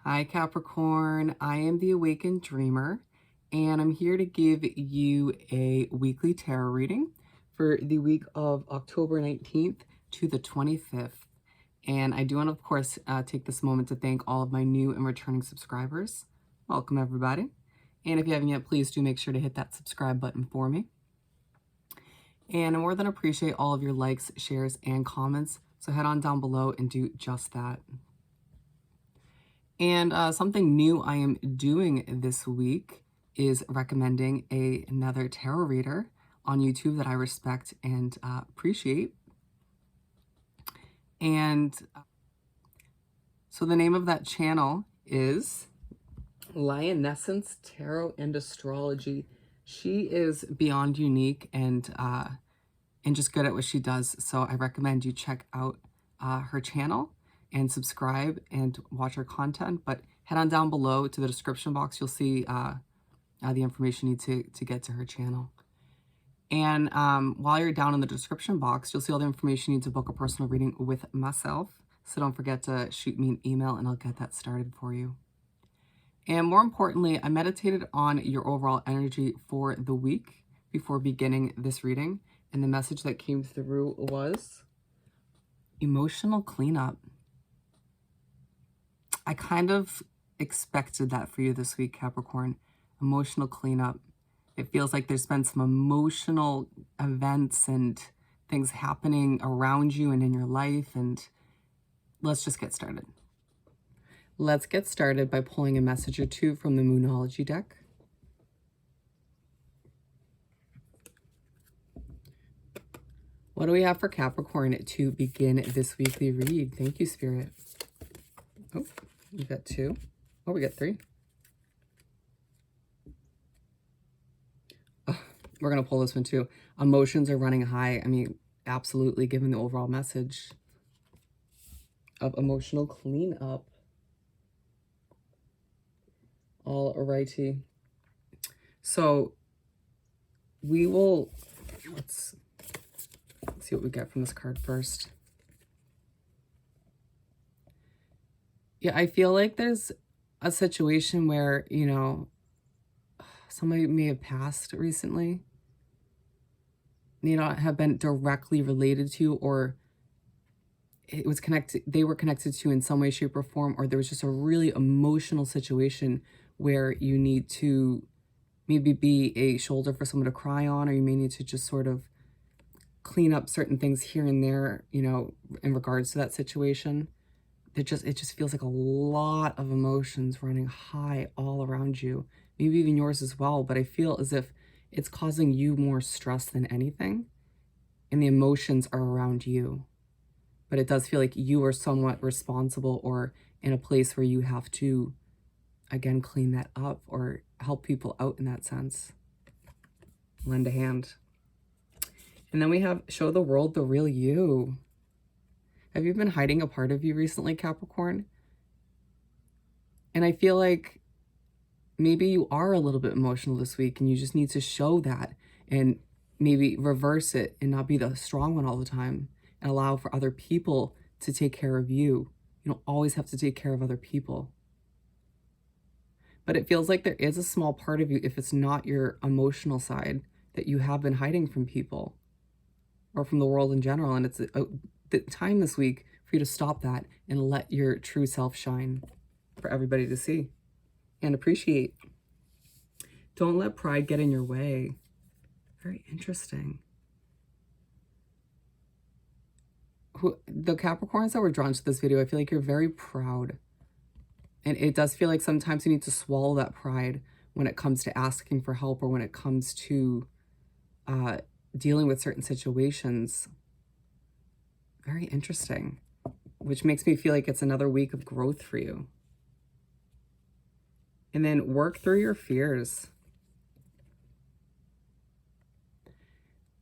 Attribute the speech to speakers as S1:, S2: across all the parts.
S1: Hi Capricorn, I am the Awakened Dreamer, and I'm here to give you a weekly tarot reading for the week of October 19th to the 25th. And I do want to, of course, take this moment to thank all of my new and returning subscribers. Welcome, everybody. And if you haven't yet, please do make sure to hit that subscribe button for me. And I more than appreciate all of your likes, shares, and comments. So head on down below and do just that. And something new I am doing this week is recommending another tarot reader on YouTube that I respect and appreciate. And so the name of that channel is Lionessencee Tarot and Astrology. She is beyond unique and just good at what she does. So I recommend you check out her channel and subscribe and watch her content. But head on down below to the description box. You'll see the information you need to get to her channel. And while you're down in the description box, you'll see all the information you need to book a personal reading with myself. So don't forget to shoot me an email and I'll get that started for you. And more importantly, I meditated on your overall energy for the week before beginning this reading. And the message that came through was emotional cleanup. I kind of expected that for you this week, Capricorn. Emotional cleanup. It feels like there's been some emotional events and things happening around you and in your life. And let's just get started. Let's get started by pulling a message or two from the Moonology deck. What do we have for Capricorn to begin this weekly read? Thank you, Spirit. Oh, we got two. Oh, we got three. Oh, we're going to pull this one too. Emotions are running high. I mean, absolutely, given the overall message of emotional cleanup. All righty. So we will, let's see what we get from this card first. Yeah, I feel like there's a situation where, you know, somebody may have passed recently, may not have been directly related to, or it was connected, they were connected to in some way, shape, or form, or there was just a really emotional situation where you need to maybe be a shoulder for someone to cry on, or you may need to just sort of clean up certain things here and there, you know, in regards to that situation. It just feels like a lot of emotions running high all around you, maybe even yours as well. But I feel as if it's causing you more stress than anything, and the emotions are around you. But it does feel like you are somewhat responsible, or in a place where you have to, again, clean that up or help people out in that sense. Lend a hand. And then we have show the world the real you. Have you been hiding a part of you recently, Capricorn? And I feel like maybe you are a little bit emotional this week and you just need to show that and maybe reverse it and not be the strong one all the time and allow for other people to take care of you. You don't always have to take care of other people. But it feels like there is a small part of you, if it's not your emotional side, that you have been hiding from people or from the world in general. And it's the time this week for you to stop that and let your true self shine for everybody to see and appreciate. Don't let pride get in your way. Very interesting. The Capricorns that were drawn to this video, I feel like you're very proud. And it does feel like sometimes you need to swallow that pride when it comes to asking for help, or when it comes to dealing with certain situations. Very interesting, which makes me feel like it's another week of growth for you. And then work through your fears.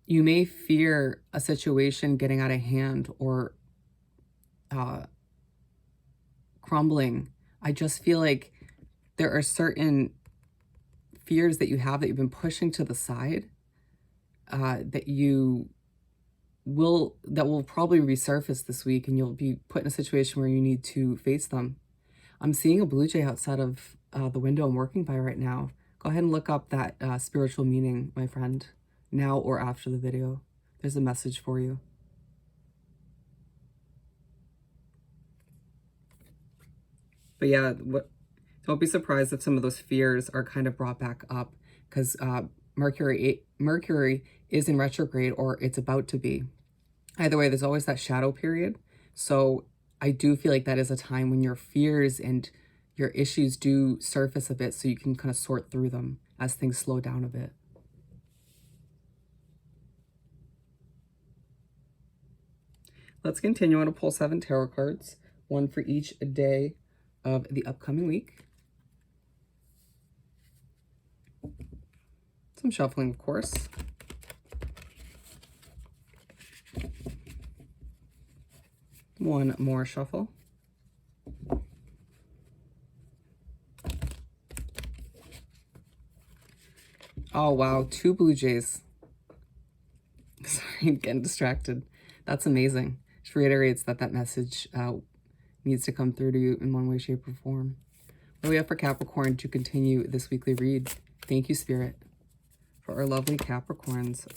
S1: You may fear a situation getting out of hand or crumbling. I just feel like there are certain fears that you have that you've been pushing to the side that will probably resurface this week, and you'll be put in a situation where you need to face them. I'm seeing a blue jay outside of the window I'm working by right now. Go ahead and look up that spiritual meaning, my friend, now or after the video. There's a message for you. But yeah, don't be surprised if some of those fears are kind of brought back up, because Mercury is in retrograde, or it's about to be. Either way, there's always that shadow period. So I do feel like that is a time when your fears and your issues do surface a bit, so you can kind of sort through them as things slow down a bit. Let's continue on to pull 7 tarot cards, one for each day of the upcoming week. Some shuffling, of course. One more shuffle. Oh, wow. 2 blue jays. Sorry, I'm getting distracted. That's amazing. Just reiterates that that message needs to come through to you in one way, shape, or form. What do we have for Capricorn to continue this weekly read? Thank you, Spirit, for our lovely Capricorns.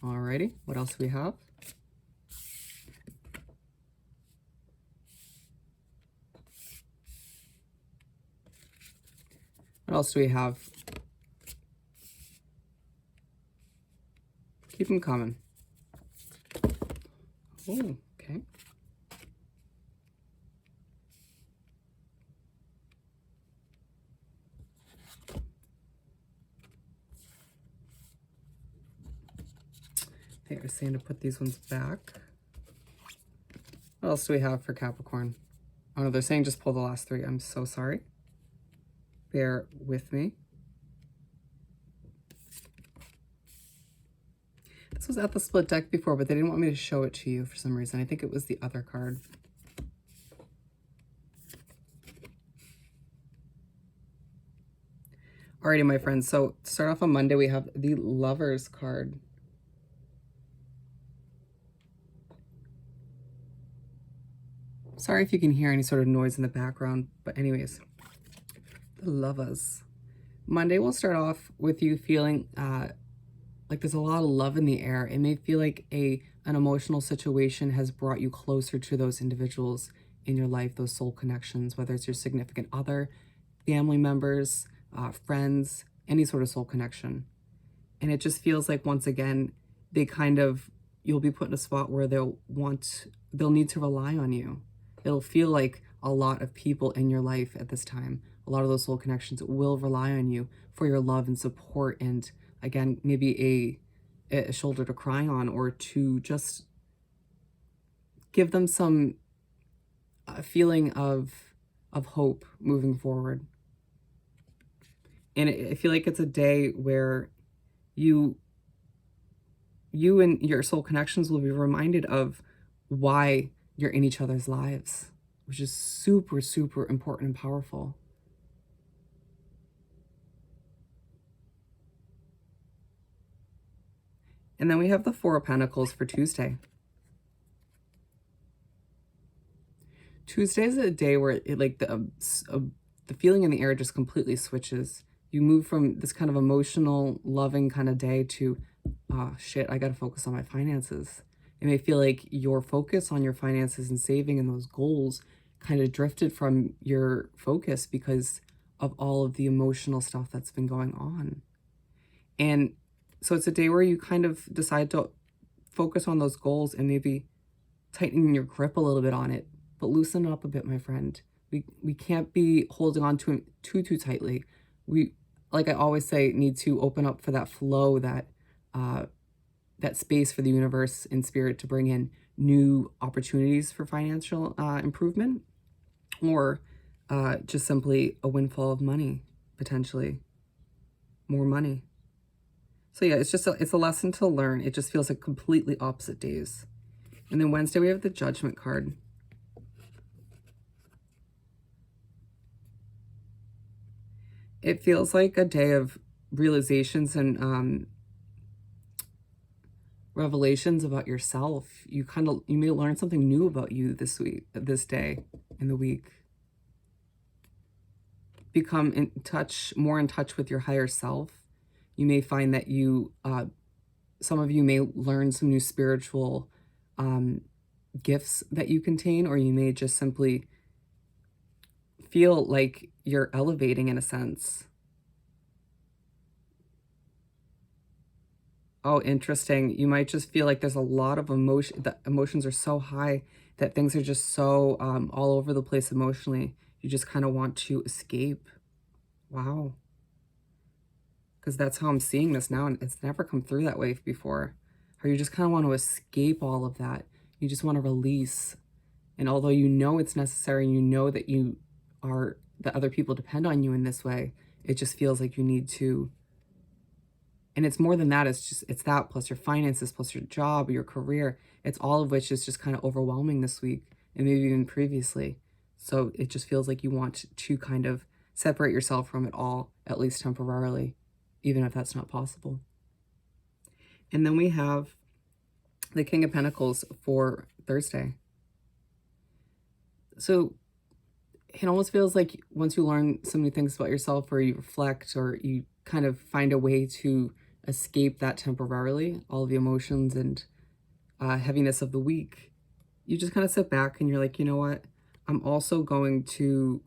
S1: Alrighty, what else do we have? What else do we have? Keep them coming. Oh, okay. They are saying to put these ones back. What else do we have for Capricorn? Oh no, they're saying just pull the last 3. I'm so sorry. Bear with me. This was at the split deck before, but they didn't want me to show it to you for some reason. I think it was the other card. Alrighty, my friends. So to start off on Monday, we have the Lovers card. Sorry if you can hear any sort of noise in the background, but anyways, the Lovers. Monday will start off with you feeling like there's a lot of love in the air. It may feel like an emotional situation has brought you closer to those individuals in your life, those soul connections, whether it's your significant other, family members, friends, any sort of soul connection. And it just feels like, once again, you'll be put in a spot where they'll need to rely on you. It'll feel like a lot of people in your life at this time, a lot of those soul connections will rely on you for your love and support, and again, maybe a shoulder to cry on, or to just give them some feeling of hope moving forward. And I feel like it's a day where you and your soul connections will be reminded of why you're in each other's lives, which is super, super important and powerful. And then we have the 4 of Pentacles for Tuesday. Tuesday is a day where the feeling in the air just completely switches. You move from this kind of emotional, loving kind of day to, oh shit, I got to focus on my finances. It may feel like your focus on your finances and saving and those goals kind of drifted from your focus because of all of the emotional stuff that's been going on. And so it's a day where you kind of decide to focus on those goals and maybe tighten your grip a little bit on it, but loosen up a bit, my friend. We can't be holding on to it too tightly. We, like I always say, need to open up for that flow, that space for the universe and spirit to bring in new opportunities for financial improvement, or just simply a windfall of money, potentially more money. So yeah, it's a lesson to learn. It just feels like completely opposite days. And then Wednesday we have the Judgment card. It feels like a day of realizations and revelations about yourself. You may learn something new about you this day, in the week. become more in touch with your higher self. You may find that some of you may learn some new spiritual um, gifts that you contain, or you may just simply feel like you're elevating in a sense. Oh, interesting. You might just feel like there's a lot of emotion. The emotions are so high that things are just so all over the place emotionally. You just kind of want to escape. Wow. Because that's how I'm seeing this now, and it's never come through that way before. Or you just kind of want to escape all of that. You just want to release. And although you know it's necessary and you know that that other people depend on you in this way, it just feels like you need to. And it's more than that. It's that plus your finances, plus your job, your career. It's all of which is just kind of overwhelming this week and maybe even previously. So it just feels like you want to kind of separate yourself from it all, at least temporarily, even if that's not possible. And then we have the King of Pentacles for Thursday. So it almost feels like once you learn so many things about yourself, or you reflect, or you kind of find a way to escape that temporarily, all the emotions and heaviness of the week, you just kind of sit back and you're like, you know what? I'm also going to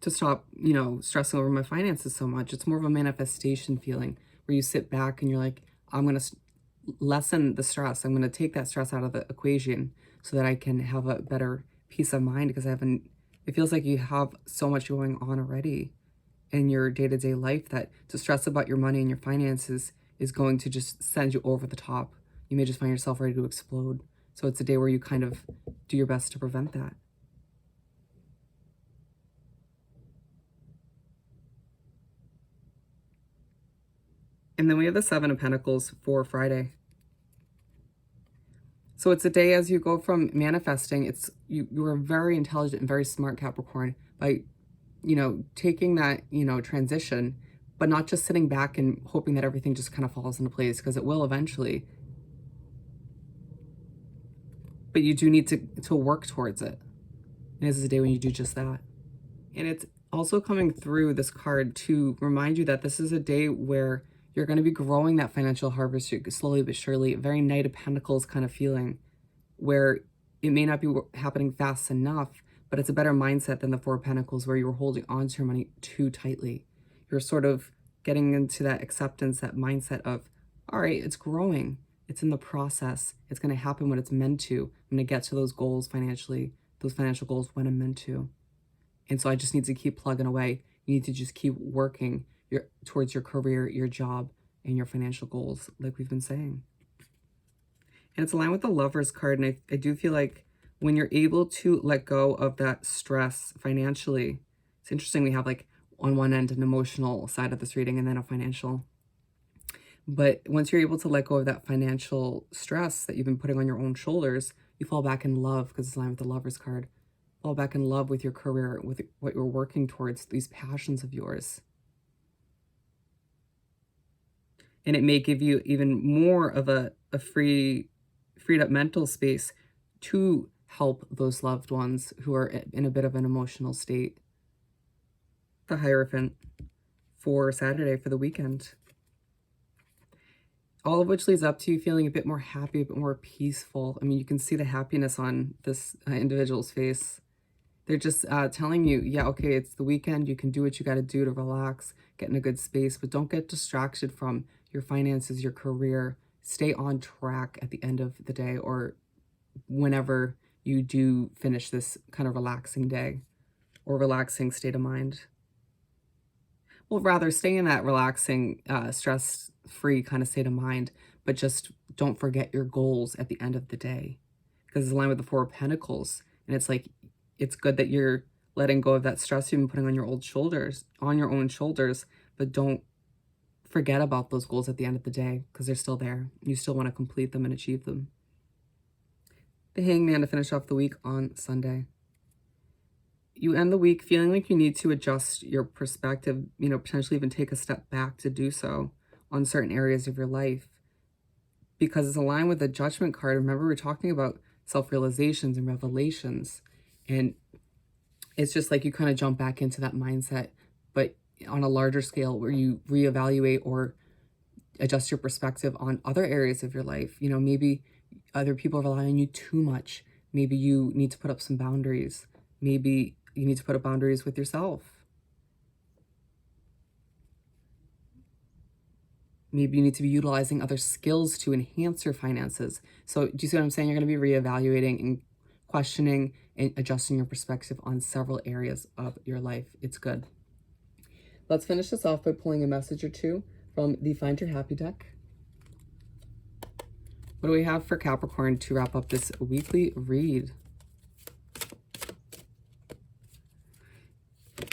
S1: stop, stressing over my finances so much. It's more of a manifestation feeling where you sit back and you're like, I'm going to lessen the stress. I'm going to take that stress out of the equation so that I can have a better peace of mind, because it feels like you have so much going on already in your day-to-day life that to stress about your money and your finances is going to just send you over the top. You may just find yourself ready to explode. So it's a day where you kind of do your best to prevent that. And then we have the Seven of Pentacles for Friday. So it's a day as you go from manifesting, you are very intelligent and very smart, Capricorn, by, taking that, transition, but not just sitting back and hoping that everything just kind of falls into place, because it will eventually. But you do need to work towards it. And this is a day when you do just that. And it's also coming through this card to remind you that this is a day where you're going to be growing that financial harvest slowly but surely. A very Knight of Pentacles kind of feeling, where it may not be happening fast enough, but it's a better mindset than the Four of Pentacles, where you're holding on to your money too tightly. You're sort of getting into that acceptance, that mindset of, all right, it's growing. It's in the process. It's going to happen when it's meant to. I'm going to get to those goals financially, those financial goals when I'm meant to. And so I just need to keep plugging away. You need to just keep working towards your career, your job, and your financial goals, like we've been saying. And it's aligned with the Lovers card. And I do feel like when you're able to let go of that stress financially, it's interesting. We have like on one end an emotional side of this reading and then a financial. But once you're able to let go of that financial stress that you've been putting on your own shoulders, you fall back in love, because it's aligned with the Lovers card. Fall back in love with your career, with what you're working towards, these passions of yours. And it may give you even more of a freed up mental space to help those loved ones who are in a bit of an emotional state. The Hierophant for Saturday, for the weekend. All of which leads up to you feeling a bit more happy, a bit more peaceful. I mean, you can see the happiness on this individual's face. They're just telling you, yeah, okay, it's the weekend. You can do what you got to do to relax, get in a good space, but don't get distracted from your finances, your career. Stay on track at the end of the day, or whenever you do finish this kind of relaxing day or relaxing state of mind. Well, rather stay in that relaxing, stress-free kind of state of mind, but just don't forget your goals at the end of the day, because it's aligned with the Four of Pentacles. And it's like, it's good that you're letting go of that stress you've been putting on your own shoulders, but don't forget about those goals at the end of the day, because they're still there. You still want to complete them and achieve them. The Hangman to finish off the week on Sunday. You end the week feeling like you need to adjust your perspective, potentially even take a step back to do so on certain areas of your life, because it's aligned with the Judgment card. Remember, we're talking about self-realizations and revelations, and It's just like you kind of jump back into that mindset, but on a larger scale where you reevaluate or adjust your perspective on other areas of your life. You know, maybe other people rely on you too much. Maybe you need to put up some boundaries. Maybe you need to put up boundaries with yourself. Maybe you need to be utilizing other skills to enhance your finances. So do you see what I'm saying? You're going to be reevaluating and questioning and adjusting your perspective on several areas of your life. It's good. Let's finish this off by pulling a message or two from the Find Your Happy deck. What do we have for Capricorn to wrap up this weekly read?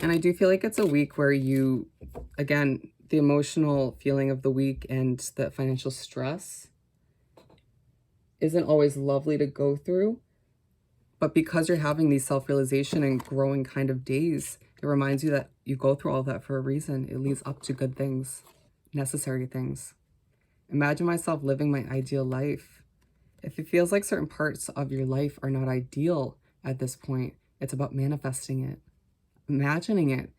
S1: And I do feel like it's a week where you, again, the emotional feeling of the week and the financial stress isn't always lovely to go through. But because you're having these self-realization and growing kind of days, it reminds you that you go through all that for a reason. It leads up to good things, necessary things. Imagine myself living my ideal life. If it feels like certain parts of your life are not ideal at this point, it's about manifesting it, imagining it,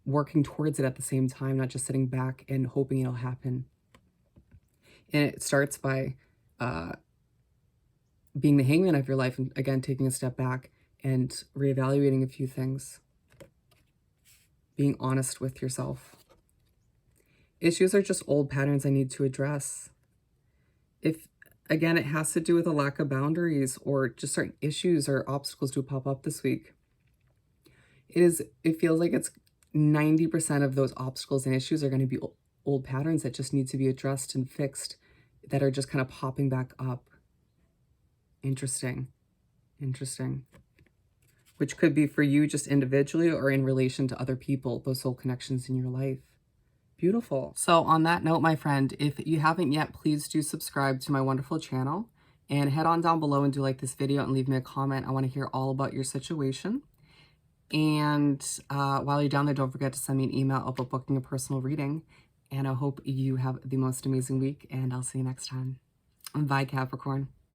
S1: working towards it at the same time, not just sitting back and hoping it'll happen. And it starts by being the hangman of your life and, again, taking a step back and reevaluating a few things. Being honest with yourself. Issues are just old patterns I need to address. If, again, it has to do with a lack of boundaries or just certain issues or obstacles do pop up this week, it feels like it's 90% of those obstacles and issues are going to be old patterns that just need to be addressed and fixed, that are just kind of popping back up. Interesting. Interesting. Which could be for you just individually or in relation to other people, those soul connections in your life. Beautiful. So on that note, my friend, if you haven't yet, please do subscribe to my wonderful channel and head on down below and do like this video and leave me a comment. I want to hear all about your situation. And while you're down there, don't forget to send me an email about booking a personal reading. And I hope you have the most amazing week, and I'll see you next time. Bye, Capricorn.